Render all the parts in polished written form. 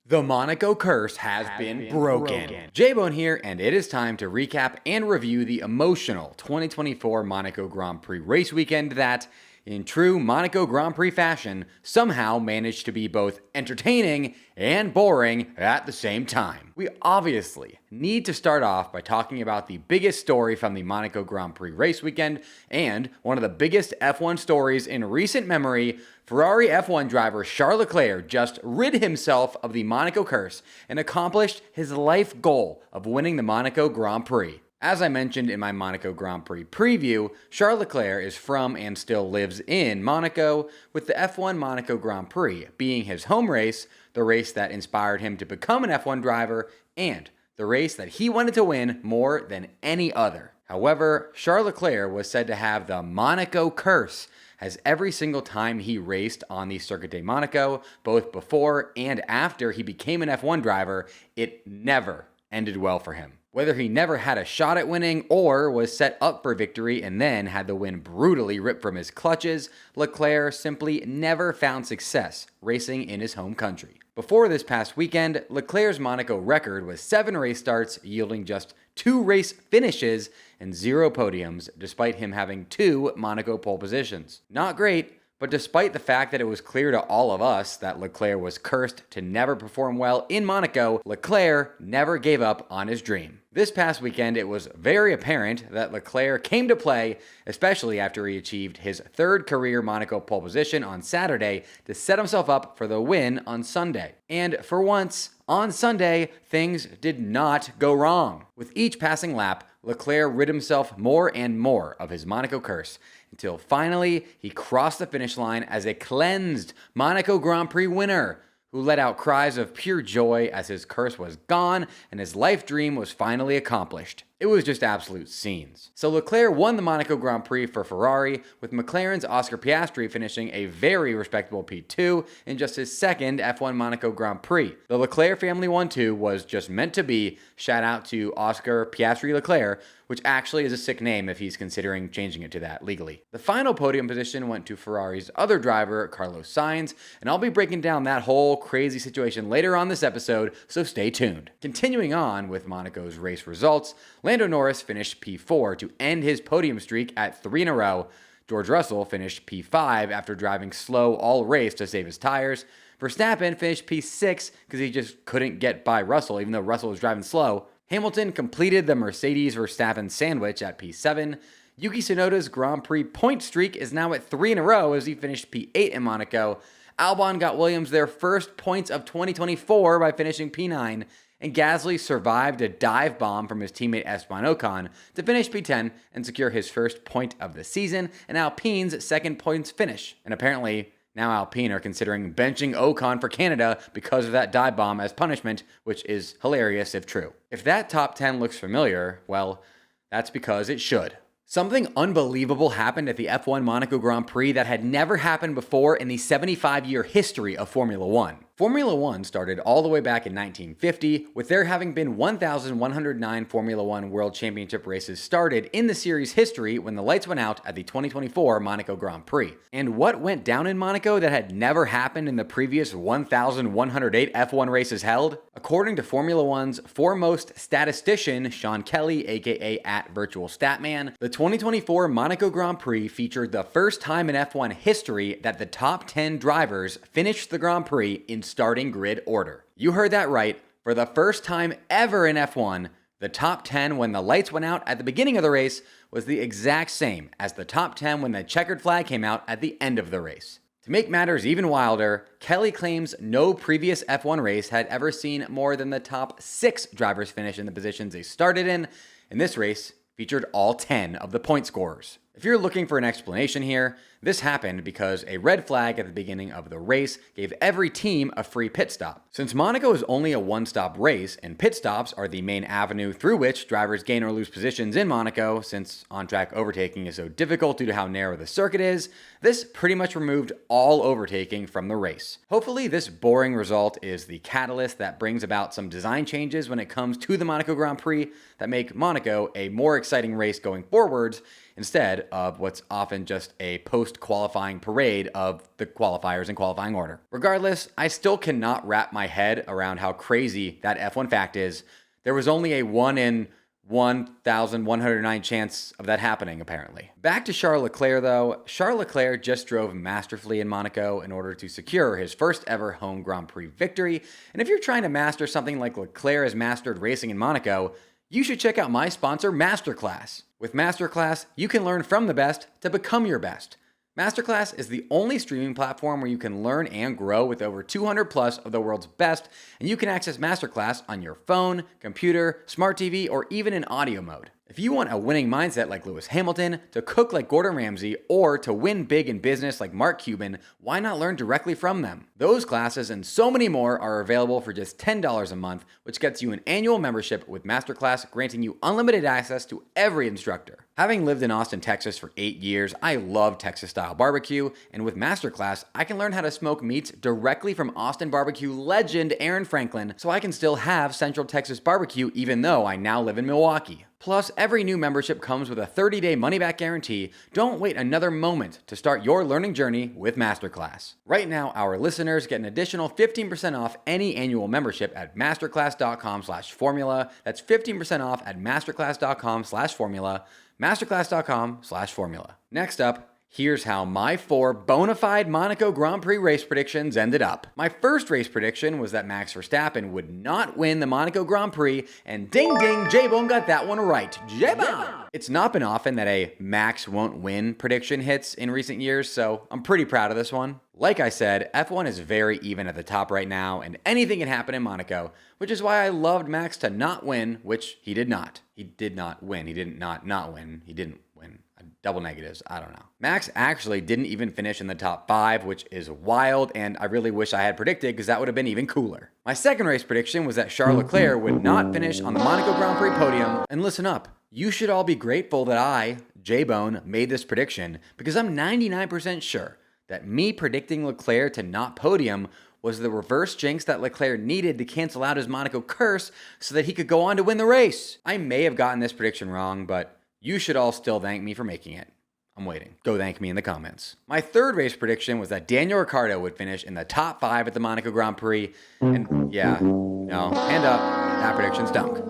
The Monaco curse has been broken. J-Bone here, and it is time to recap and review the emotional 2024 Monaco Grand Prix race weekend that, in true Monaco Grand Prix fashion, somehow managed to be both entertaining and boring at the same time. We obviously need to start off by talking about the biggest story from the Monaco Grand Prix race weekend and one of the biggest F1 stories in recent memory. Ferrari F1 driver Charles Leclerc just rid himself of the Monaco curse and accomplished his life goal of winning the Monaco Grand Prix. As I mentioned in my Monaco Grand Prix preview, Charles Leclerc is from and still lives in Monaco, with the F1 Monaco Grand Prix being his home race, the race that inspired him to become an F1 driver, and the race that he wanted to win more than any other. However, Charles Leclerc was said to have the Monaco curse, as every single time he raced on the Circuit de Monaco, both before and after he became an F1 driver, it never ended well for him. Whether he never had a shot at winning or was set up for victory and then had the win brutally ripped from his clutches, Leclerc simply never found success racing in his home country. Before this past weekend, Leclerc's Monaco record was 7 race starts, yielding just 2 race finishes and 0 podiums, despite him having 2 Monaco pole positions. Not great, but despite the fact that it was clear to all of us that Leclerc was cursed to never perform well in Monaco, Leclerc never gave up on his dream. This past weekend, it was very apparent that Leclerc came to play, especially after he achieved his 3rd career Monaco pole position on Saturday to set himself up for the win on Sunday. And for once, on Sunday, things did not go wrong. With each passing lap, Leclerc rid himself more and more of his Monaco curse, until finally he crossed the finish line as a cleansed Monaco Grand Prix winner, who let out cries of pure joy as his curse was gone and his life dream was finally accomplished. It was just absolute scenes. So Leclerc won the Monaco Grand Prix for Ferrari, with McLaren's Oscar Piastri finishing a very respectable P2 in just his 2nd F1 Monaco Grand Prix. The Leclerc family 1-2 was just meant to be. Shout out to Oscar Piastri Leclerc, which actually is a sick name if he's considering changing it to that legally. The final podium position went to Ferrari's other driver, Carlos Sainz, and I'll be breaking down that whole crazy situation later on this episode, so stay tuned. Continuing on with Monaco's race results, Lando Norris finished P4 to end his podium streak at 3 in a row. George Russell finished P5 after driving slow all race to save his tires. Verstappen finished P6 because he just couldn't get by Russell, even though Russell was driving slow. Hamilton completed the Mercedes-Verstappen sandwich at P7. Yuki Tsunoda's Grand Prix point streak is now at 3 in a row as he finished P8 in Monaco. Albon got Williams their first points of 2024 by finishing P9. And Gasly survived a dive bomb from his teammate Esteban Ocon to finish P10 and secure his first point of the season and Alpine's 2nd points finish. And apparently, now Alpine are considering benching Ocon for Canada because of that dive bomb as punishment, which is hilarious if true. If that top 10 looks familiar, well, that's because it should. Something unbelievable happened at the F1 Monaco Grand Prix that had never happened before in the 75-year history of Formula One. Formula One started all the way back in 1950, with there having been 1,109 Formula One World Championship races started in the series history when the lights went out at the 2024 Monaco Grand Prix. And what went down in Monaco that had never happened in the previous 1,108 F1 races held? According to Formula One's foremost statistician, Sean Kelly, aka @VirtualStatman, the 2024 Monaco Grand Prix featured the first time in F1 history that the top 10 drivers finished the Grand Prix in starting grid order. You heard that right. For the first time ever in F1, the top 10 when the lights went out at the beginning of the race was the exact same as the top 10 when the checkered flag came out at the end of the race. To make matters even wilder, Kelly claims no previous F1 race had ever seen more than the top 6 drivers finish in the positions they started in, and this race featured all 10 of the point scorers. If you're looking for an explanation here, this happened because a red flag at the beginning of the race gave every team a free pit stop. Since Monaco is only a one-stop race, and pit stops are the main avenue through which drivers gain or lose positions in Monaco, since on-track overtaking is so difficult due to how narrow the circuit is, this pretty much removed all overtaking from the race. Hopefully this boring result is the catalyst that brings about some design changes when it comes to the Monaco Grand Prix that make Monaco a more exciting race going forwards, instead of what's often just a post-qualifying parade of the qualifiers in qualifying order. Regardless, I still cannot wrap my head around how crazy that F1 fact is. There was only a 1 in 1,109 chance of that happening, apparently. Back to Charles Leclerc, though. Charles Leclerc just drove masterfully in Monaco in order to secure his first ever home Grand Prix victory. And if you're trying to master something like Leclerc has mastered racing in Monaco, you should check out my sponsor, Masterclass. With Masterclass, you can learn from the best to become your best. Masterclass is the only streaming platform where you can learn and grow with over 200 plus of the world's best, and you can access Masterclass on your phone, computer, smart TV, or even in audio mode. If you want a winning mindset like Lewis Hamilton, to cook like Gordon Ramsay, or to win big in business like Mark Cuban, why not learn directly from them? Those classes and so many more are available for just $10 a month, which gets you an annual membership with Masterclass, granting you unlimited access to every instructor. Having lived in Austin, Texas for 8 years, I love Texas-style barbecue, and with Masterclass, I can learn how to smoke meats directly from Austin barbecue legend Aaron Franklin, so I can still have Central Texas barbecue even though I now live in Milwaukee. Plus, every new membership comes with a 30-day money-back guarantee. Don't wait another moment to start your learning journey with Masterclass. Right now, our listeners get an additional 15% off any annual membership at masterclass.com/formula. That's 15% off at masterclass.com/formula. masterclass.com/formula. Next up, here's how my 4 bona fide Monaco Grand Prix race predictions ended up. My first race prediction was that Max Verstappen would not win the Monaco Grand Prix, and ding ding, J-Bone got that one right. J-Bone! It's not been often that a Max won't win prediction hits in recent years, so I'm pretty proud of this one. Like I said, F1 is very even at the top right now, and anything can happen in Monaco, which is why I loved Max to not win, which he did not. He did not win. He didn't not win. He didn't win. Double negatives, I don't know. Max actually didn't even finish in the top 5, which is wild, and I really wish I had predicted because that would have been even cooler. My second race prediction was that Charles Leclerc would not finish on the Monaco Grand Prix podium, and listen up. You should all be grateful that I, J-Bone, made this prediction because I'm 99% sure that me predicting Leclerc to not podium was the reverse jinx that Leclerc needed to cancel out his Monaco curse so that he could go on to win the race. I may have gotten this prediction wrong, but you should all still thank me for making it. I'm waiting. Go thank me in the comments. My third race prediction was that Daniel Ricciardo would finish in the top 5 at the Monaco Grand Prix. And yeah, no, hand up, that prediction stunk.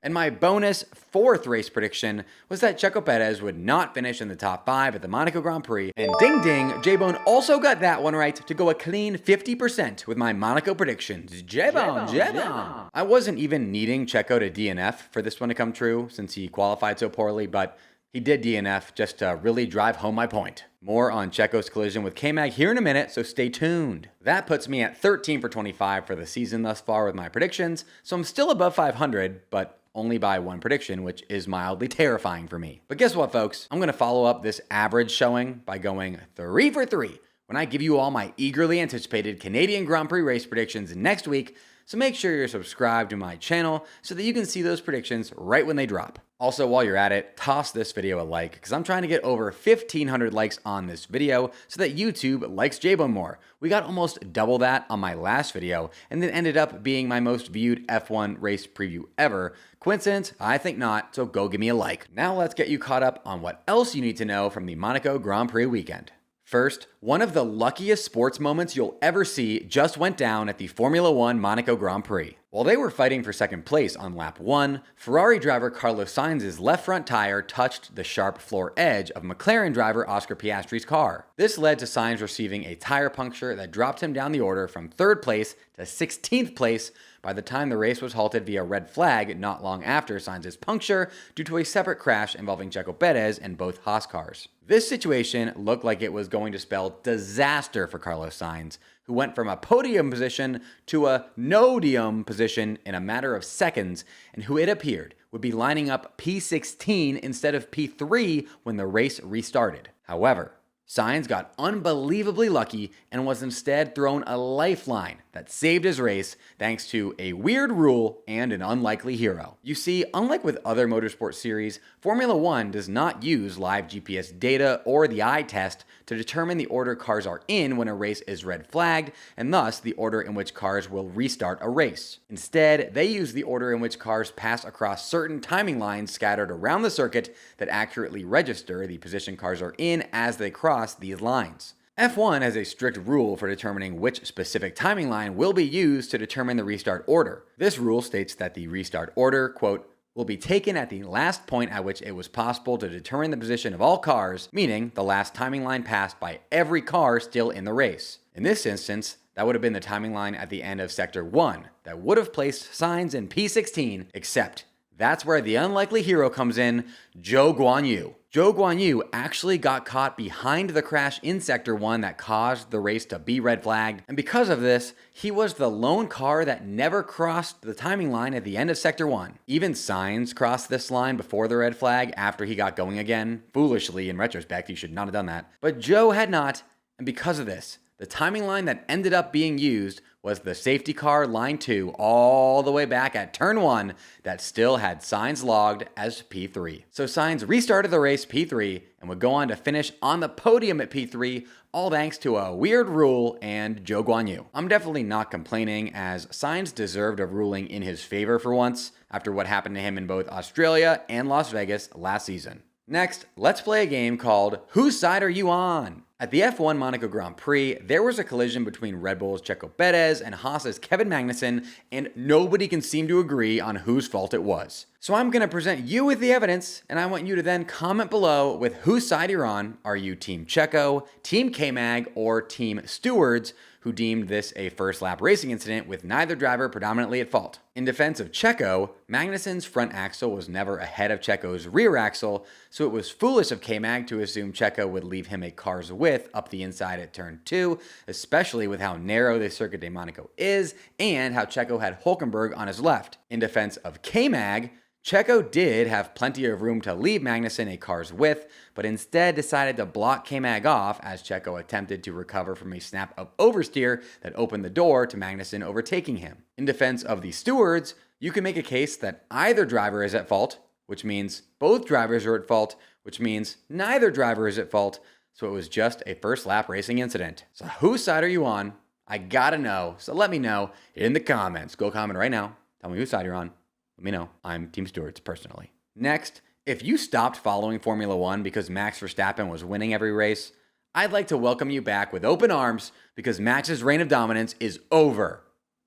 And my bonus fourth race prediction was that Checo Perez would not finish in the top 5 at the Monaco Grand Prix. And ding ding, J-Bone also got that one right to go a clean 50% with my Monaco predictions. J-Bone, J-Bone. I wasn't even needing Checo to DNF for this one to come true since he qualified so poorly, but he did DNF just to really drive home my point. More on Checo's collision with K-Mag here in a minute, so stay tuned. That puts me at 13 for 25 for the season thus far with my predictions, so I'm still above 500, but only by one prediction, which is mildly terrifying for me. But guess what, folks? I'm going to follow up this average showing by going 3 for 3 when I give you all my eagerly anticipated Canadian Grand Prix race predictions next week, so make sure you're subscribed to my channel so that you can see those predictions right when they drop. Also, while you're at it, toss this video a like, because I'm trying to get over 1,500 likes on this video so that YouTube likes J-Bone more. We got almost double that on my last video, and then ended up being my most viewed F1 race preview ever. Coincidence? I think not, so go give me a like. Now let's get you caught up on what else you need to know from the Monaco Grand Prix weekend. First, one of the luckiest sports moments you'll ever see just went down at the Formula 1 Monaco Grand Prix. While they were fighting for second place on lap 1, Ferrari driver Carlos Sainz's left front tire touched the sharp floor edge of McLaren driver Oscar Piastri's car. This led to Sainz receiving a tire puncture that dropped him down the order from 3rd place to 16th place by the time the race was halted via red flag not long after Sainz's puncture due to a separate crash involving Checo Perez and both Haas cars. This situation looked like it was going to spell disaster for Carlos Sainz, who went from a podium position to a no-dium position in a matter of seconds, and who it appeared would be lining up P16 instead of P3 when the race restarted. However, Sainz got unbelievably lucky and was instead thrown a lifeline that saved his race thanks to a weird rule and an unlikely hero. You see, unlike with other motorsport series, Formula One does not use live GPS data or the eye test to determine the order cars are in when a race is red flagged, and thus the order in which cars will restart a race. Instead, they use the order in which cars pass across certain timing lines scattered around the circuit that accurately register the position cars are in as they cross these lines. F1 has a strict rule for determining which specific timing line will be used to determine the restart order. This rule states that the restart order, quote, will be taken at the last point at which it was possible to determine the position of all cars, meaning the last timing line passed by every car still in the race. In this instance, that would have been the timing line at the end of Sector 1 that would have placed Sainz in P16, except that's where the unlikely hero comes in, Zhou Guanyu. Zhou Guanyu actually got caught behind the crash in Sector 1 that caused the race to be red flagged, and because of this, he was the lone car that never crossed the timing line at the end of Sector 1. Even Sainz crossed this line before the red flag after he got going again. Foolishly, in retrospect, he should not have done that. But Zhou had not, and because of this, the timing line that ended up being used was the safety car line 2 all the way back at turn 1 that still had Sainz logged as P3. So Sainz restarted the race P3 and would go on to finish on the podium at P3, all thanks to a weird rule and Zhou Guanyu. I'm definitely not complaining, as Sainz deserved a ruling in his favor for once after what happened to him in both Australia and Las Vegas last season. Next, let's play a game called Whose Side Are You On? At the F1 Monaco Grand Prix, there was a collision between Red Bull's Checo Perez and Haas's Kevin Magnussen, and nobody can seem to agree on whose fault it was. So I'm going to present you with the evidence, and I want you to then comment below with whose side you're on. Are you Team Checo, Team K-Mag, or Team Stewards, who deemed this a first lap racing incident with neither driver predominantly at fault? In defense of Checo, Magnussen's front axle was never ahead of Checo's rear axle, so it was foolish of K-Mag to assume Checo would leave him a car's width up the inside at turn 2, especially with how narrow the Circuit de Monaco is and how Checo had Hülkenberg on his left. In defense of K-Mag, Checo did have plenty of room to leave Magnussen a car's width, but instead decided to block K-Mag off as Checo attempted to recover from a snap of oversteer that opened the door to Magnussen overtaking him. In defense of the stewards, you can make a case that either driver is at fault, which means both drivers are at fault, which means neither driver is at fault, so it was just a first lap racing incident. So whose side are you on? I gotta know, so let me know in the comments. Go comment right now. Tell me whose side you're on. Let me know. I'm Team Stewards, personally. Next, if you stopped following Formula One because Max Verstappen was winning every race, I'd like to welcome you back with open arms because Max's reign of dominance is over.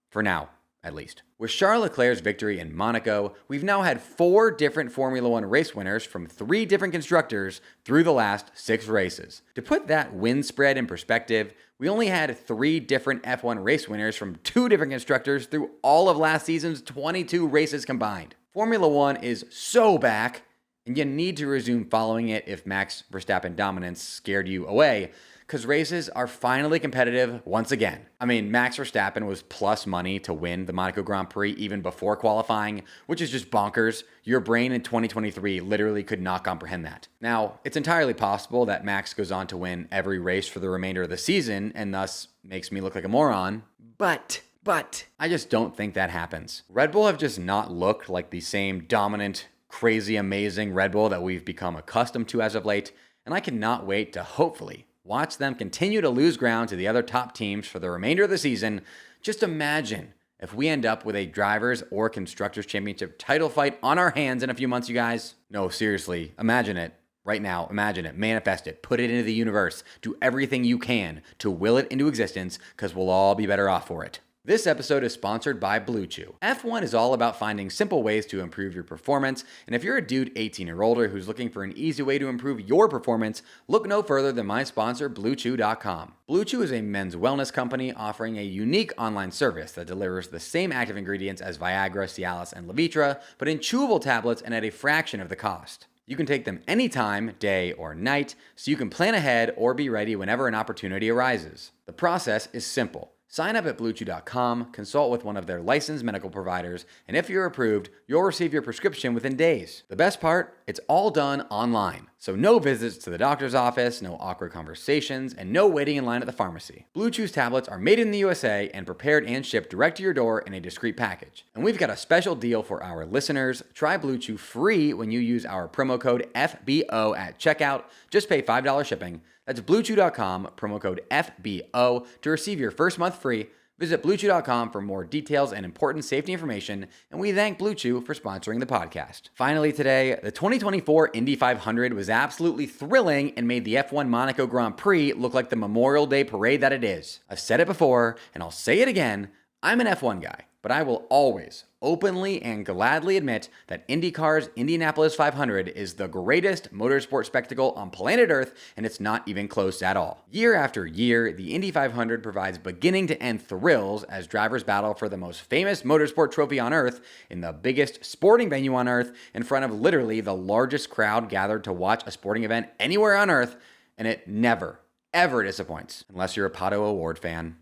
For now, at least. With Charles Leclerc's victory in Monaco, we've now had 4 different Formula One race winners from 3 different constructors through the last 6 races. To put that win spread in perspective, we only had 3 different F1 race winners from 2 different constructors through all of last season's 22 races combined. Formula One is so back, and you need to resume following it if Max Verstappen dominance scared you away, because races are finally competitive once again. I mean, Max Verstappen was plus money to win the Monaco Grand Prix even before qualifying, which is just bonkers. Your brain in 2023 literally could not comprehend that. Now, it's entirely possible that Max goes on to win every race for the remainder of the season and thus makes me look like a moron, but I just don't think that happens. Red Bull have just not looked like the same dominant, crazy, amazing Red Bull that we've become accustomed to as of late, and I cannot wait to hopefully watch them continue to lose ground to the other top teams for the remainder of the season. Just imagine if we end up with a drivers or constructors championship title fight on our hands in a few months, you guys. No, seriously, imagine it. Right now, imagine it, manifest it, put it into the universe, do everything you can to will it into existence, because we'll all be better off for it. This episode is sponsored by Blue Chew. F1 is all about finding simple ways to improve your performance, and if you're a dude 18 or older who's looking for an easy way to improve your performance, look no further than my sponsor, BlueChew.com. Blue Chew is a men's wellness company offering a unique online service that delivers the same active ingredients as Viagra, Cialis, and Levitra, but in chewable tablets and at a fraction of the cost. You can take them anytime, day or night, so you can plan ahead or be ready whenever an opportunity arises. The process is simple. Sign up at BlueChew.com, consult with one of their licensed medical providers, and if you're approved, you'll receive your prescription within days. The best part, it's all done online. So no visits to the doctor's office, no awkward conversations, and no waiting in line at the pharmacy. Blue Chew's tablets are made in the USA and prepared and shipped direct to your door in a discreet package. And we've got a special deal for our listeners. Try Blue Chew free when you use our promo code FBO at checkout. Just pay $5 shipping. That's bluechew.com, promo code FBO to receive your first month free. Visit BlueChew.com for more details and important safety information, and we thank Blue Chew for sponsoring the podcast. Finally today, the 2024 Indy 500 was absolutely thrilling and made the F1 Monaco Grand Prix look like the Memorial Day parade that it is. I've said it before, and I'll say it again, I'm an F1 guy, but I will always openly and gladly admit that IndyCar's Indianapolis 500 is the greatest motorsport spectacle on planet Earth, and it's not even close at all. Year after year, the Indy 500 provides beginning-to-end thrills as drivers battle for the most famous motorsport trophy on Earth in the biggest sporting venue on Earth in front of literally the largest crowd gathered to watch a sporting event anywhere on Earth, and it never, ever disappoints, unless you're a Pato Award fan.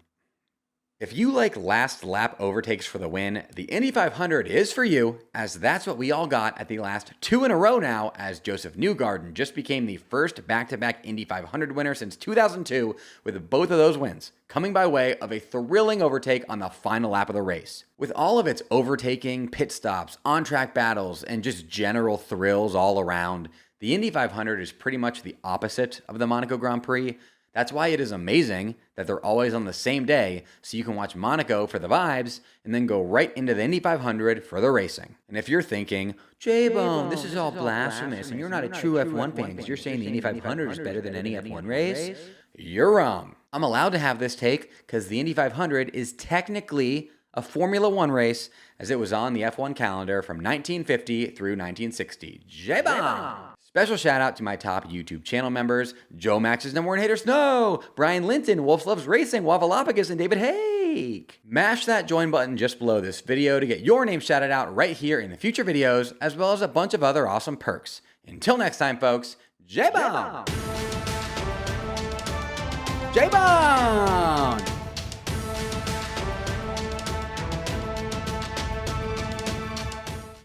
If you like last lap overtakes for the win, the Indy 500 is for you, as that's what we all got at the last 2 in a row now, as Joseph Newgarden just became the first back-to-back Indy 500 winner since 2002, with both of those wins coming by way of a thrilling overtake on the final lap of the race. With all of its overtaking, pit stops, on-track battles, and just general thrills all around, the Indy 500 is pretty much the opposite of the Monaco Grand Prix. That's why it is amazing that they're always on the same day, so you can watch Monaco for the vibes and then go right into the Indy 500 for the racing. And if you're thinking, J-Bone, this is all blasphemous and you're not a true F1 fan because you're saying the Indy 500 is better than any F1 race, you're wrong. I'm allowed to have this take because the Indy 500 is technically a Formula One race, as it was on the F1 calendar from 1950 through 1960. J-Bone! Special shout out to my top YouTube channel members, Joe Max's #1 hater Snow, Brian Linton, Wolf Loves Racing, Waffleophagus, and David Hake. Mash that join button just below this video to get your name shouted out right here in the future videos, as well as a bunch of other awesome perks. Until next time, folks, J-Bone! J-Bone!